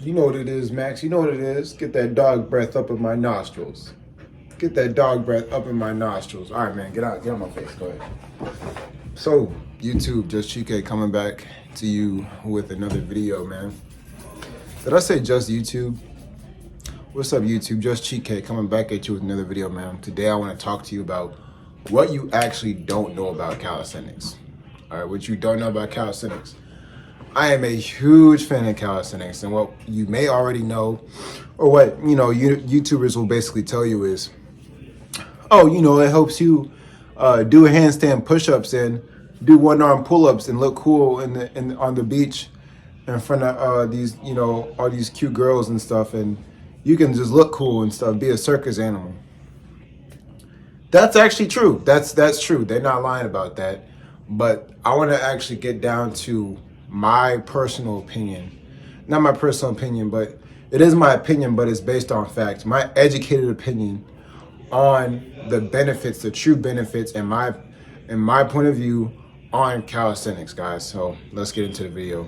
You know what it is, Max. You know what it is. Get that dog breath up in my nostrils. Get that dog breath up in my nostrils. All right, man. Get out my face. Go ahead. So, YouTube, just Chike coming back to you with another video, man. Did I say just YouTube? What's up, YouTube? Just Chike coming back at you with another video, man. Today, I want to talk to you about what you actually don't know about calisthenics. All right, what you don't know about calisthenics. I am a huge fan of calisthenics, and what you may already know, or what YouTubers will basically tell you is, oh, it helps you do handstand push-ups and do one-arm pull-ups and look cool on the beach in front of these all these cute girls and stuff, and you can just look cool and stuff, be a circus animal. That's actually true. That's true. They're not lying about that. But I want to actually get down to my personal opinion. Not my personal opinion, but it is my opinion, but it's based on facts. My educated opinion on the benefits, the true benefits, and my point of view on calisthenics, guys. So let's get into the video.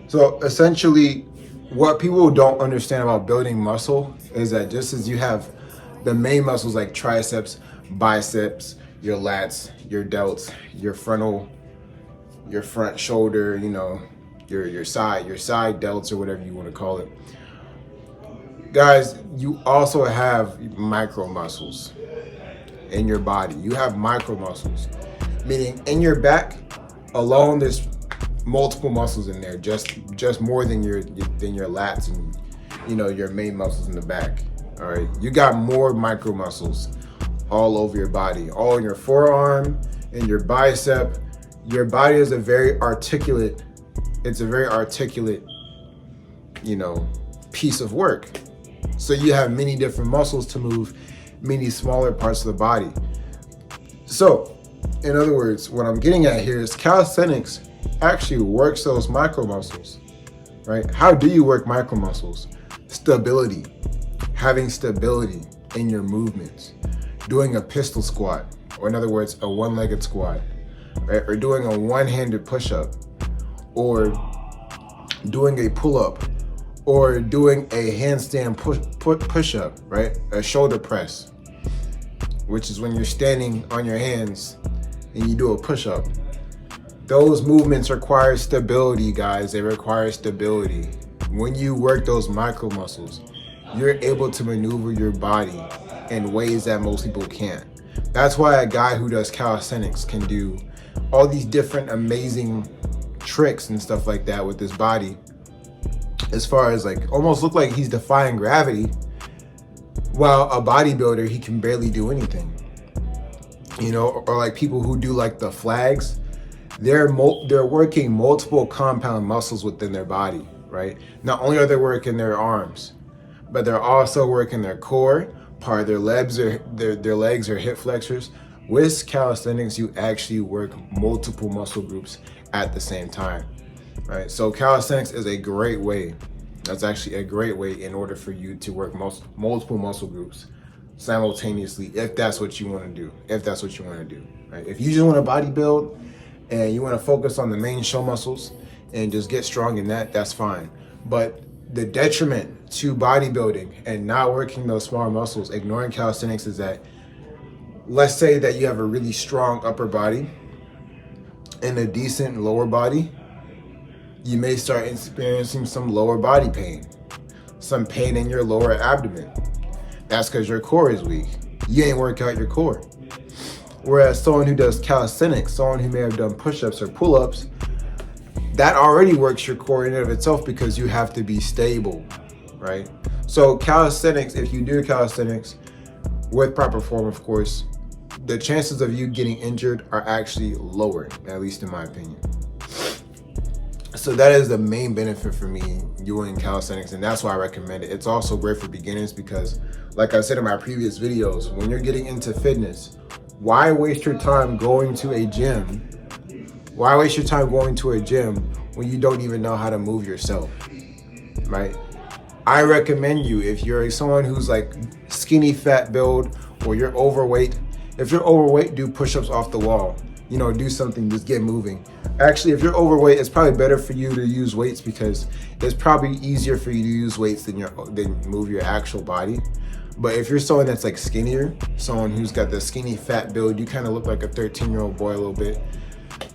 So essentially, what people don't understand about building muscle is that just as you have the main muscles like triceps, biceps, your lats, your delts, your front shoulder, your side delts, or whatever you want to call it. Guys, you also have micro muscles in your body. You have micro muscles, meaning in your back alone, there's multiple muscles in there, just more than your lats and your main muscles in the back. All right, you got more micro muscles all over your body, all in your forearm, in your bicep. Your body is a very articulate piece of work. So you have many different muscles to move many smaller parts of the body. So in other words, what I'm getting at here is calisthenics actually works those micro muscles, right? How do you work micro muscles? Stability, having stability in your movements, doing a pistol squat, or in other words, a one-legged squat, right? Or doing a one-handed push-up, or doing a pull-up, or doing a handstand push-up, right? A shoulder press, which is when you're standing on your hands and you do a push-up. Those movements require stability, guys. They require stability. When you work those micro muscles, you're able to maneuver your body in ways that most people can't. That's why a guy who does calisthenics can do all these different amazing tricks and stuff like that with his body, as far as like almost look like he's defying gravity, while a bodybuilder, he can barely do anything. Or like people who do like the flags, they're working multiple compound muscles within their body, right? Not only are they working their arms, but they're also working their core, part of their legs or their legs or hip flexors. With calisthenics, you actually work multiple muscle groups at the same time, right? So calisthenics is a great way. That's actually a great way in order for you to work multiple muscle groups simultaneously, if that's what you want to do. Right? If you just want to bodybuild and you want to focus on the main show muscles and just get strong in that, that's fine. But the detriment to bodybuilding and not working those smaller muscles, ignoring calisthenics, is that, let's say that you have a really strong upper body and a decent lower body, you may start experiencing some lower body pain, some pain in your lower abdomen. That's because your core is weak. You ain't work out your core. Whereas someone who does calisthenics, someone who may have done push-ups or pull-ups, that already works your core in and of itself, because you have to be stable, right? So calisthenics, if you do calisthenics with proper form, of course, the chances of you getting injured are actually lower, at least in my opinion. So that is the main benefit for me doing calisthenics, and that's why I recommend it. It's also great for beginners because, like I said in my previous videos, when you're getting into fitness, why waste your time going to a gym? Why waste your time going to a gym when you don't even know how to move yourself, right? I recommend you, if you're someone who's like skinny fat build or you're overweight, if you're overweight, do push-ups off the wall. You know, do something, just get moving. Actually, if you're overweight, it's probably better for you to use weights because it's probably easier for you to use weights than move your actual body. But if you're someone that's like skinnier, someone who's got the skinny fat build, you kind of look like a 13-year-old boy a little bit.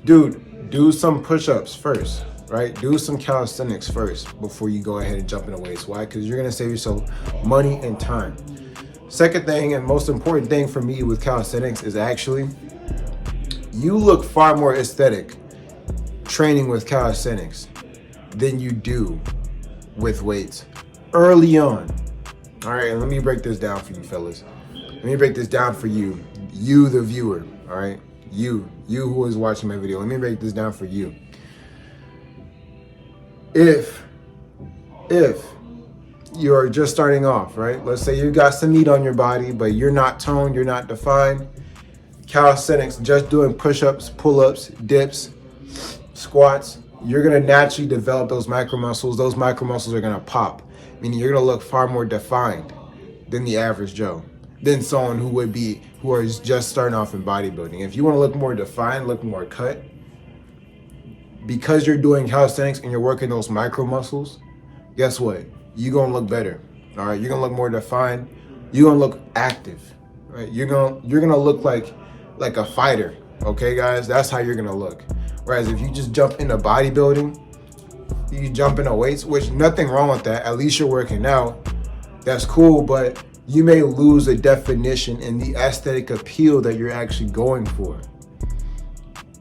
Dude, do some push-ups first, right? Do some calisthenics first before you go ahead and jump into weights. Why? Because you're gonna save yourself money and time. Second thing and most important thing for me with calisthenics is actually, you look far more aesthetic training with calisthenics than you do with weights early on. All right, and let me break this down for you fellas. Let me break this down for you the viewer, all right? You who is watching my video, let me break this down for you. If you're just starting off, right? Let's say you got some meat on your body, but you're not toned, you're not defined. Calisthenics, just doing push-ups, pull-ups, dips, squats, you're gonna naturally develop those micro muscles. Those micro muscles are gonna pop, meaning you're gonna look far more defined than the average Joe, than someone who is just starting off in bodybuilding. If you wanna look more defined, look more cut, because you're doing calisthenics and you're working those micro muscles, guess what? You're gonna look better, all right? You're gonna look more defined. You're gonna look active, right? You're gonna look like a fighter, okay, guys? That's how you're gonna look. Whereas if you just jump into bodybuilding, you jump into weights, which nothing wrong with that. At least you're working out. That's cool, but you may lose the definition and the aesthetic appeal that you're actually going for,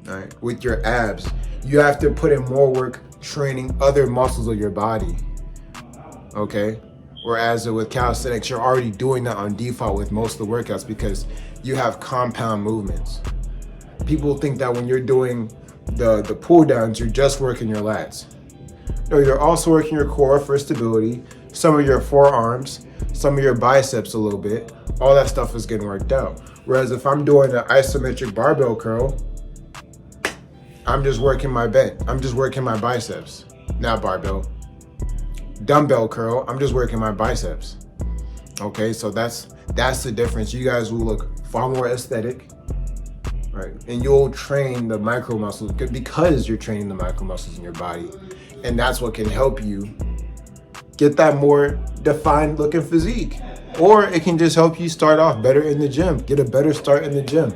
all right? With your abs, you have to put in more work training other muscles of your body, okay? Whereas with calisthenics, you're already doing that on default with most of the workouts because you have compound movements. People think that when you're doing the pull downs, you're just working your lats. No, you're also working your core for stability, some of your forearms, some of your biceps a little bit. All that stuff is getting worked out. Whereas if I'm doing an isometric barbell curl, I'm just working my bent. I'm just working my biceps, not barbell. Dumbbell curl, I'm just working my biceps. Okay, so that's the difference. You guys will look far more aesthetic, right? And you'll train the micro muscles because you're training the micro muscles in your body. And that's what can help you get that more defined looking physique. Or it can just help you start off better in the gym, get a better start in the gym.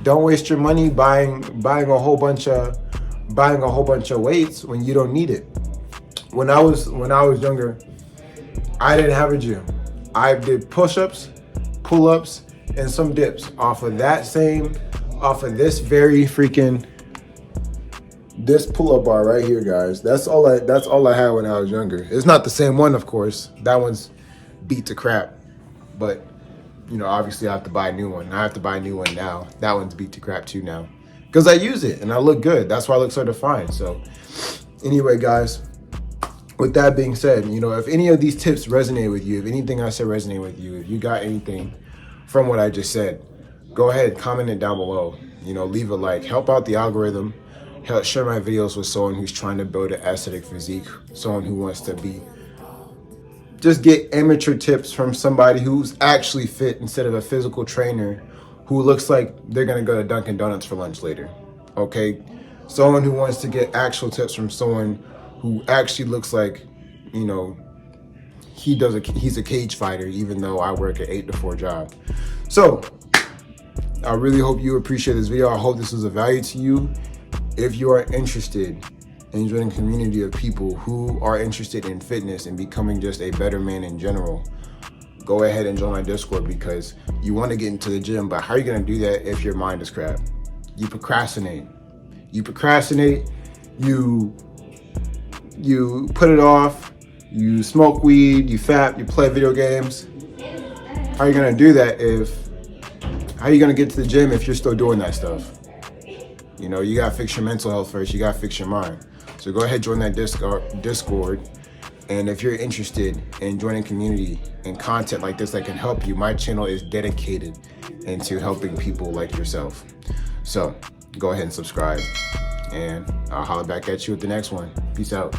Don't waste your money buying a whole bunch of weights when you don't need it. When I was younger, I didn't have a gym. I did push-ups, pull-ups, and some dips off of this pull-up bar right here, guys. That's all I had when I was younger. It's not the same one, of course. That one's beat to crap. But you know, obviously I have to buy a new one. I have to buy a new one now. That one's beat to crap too now. Because I use it and I look good. That's why I look so defined. So anyway, guys, with that being said, you know, if any of these tips resonate with you, if anything I said resonate with you, if you got anything from what I just said, go ahead, comment it down below. You know, leave a like, help out the algorithm, help share my videos with someone who's trying to build an aesthetic physique, someone who wants to just get amateur tips from somebody who's actually fit instead of a physical trainer who looks like they're gonna go to Dunkin' Donuts for lunch later, okay? Someone who wants to get actual tips from someone who actually looks like, you know, he's a cage fighter, even though I work an 8 to 4 job. So I really hope you appreciate this video. I hope this was of value to you. If you are interested in joining a community of people who are interested in fitness and becoming just a better man in general, go ahead and join my Discord, because you want to get into the gym, but how are you going to do that if your mind is crap? You procrastinate. You put it off, you smoke weed, you fap, you play video games. How are you going to do that how are you going to get to the gym if you're still doing that stuff? You know, you got to fix your mental health first. You got to fix your mind. So go ahead, join that Discord. And if you're interested in joining community and content like this that can help you, my channel is dedicated into helping people like yourself. So go ahead and subscribe, and I'll holler back at you with the next one. Peace out.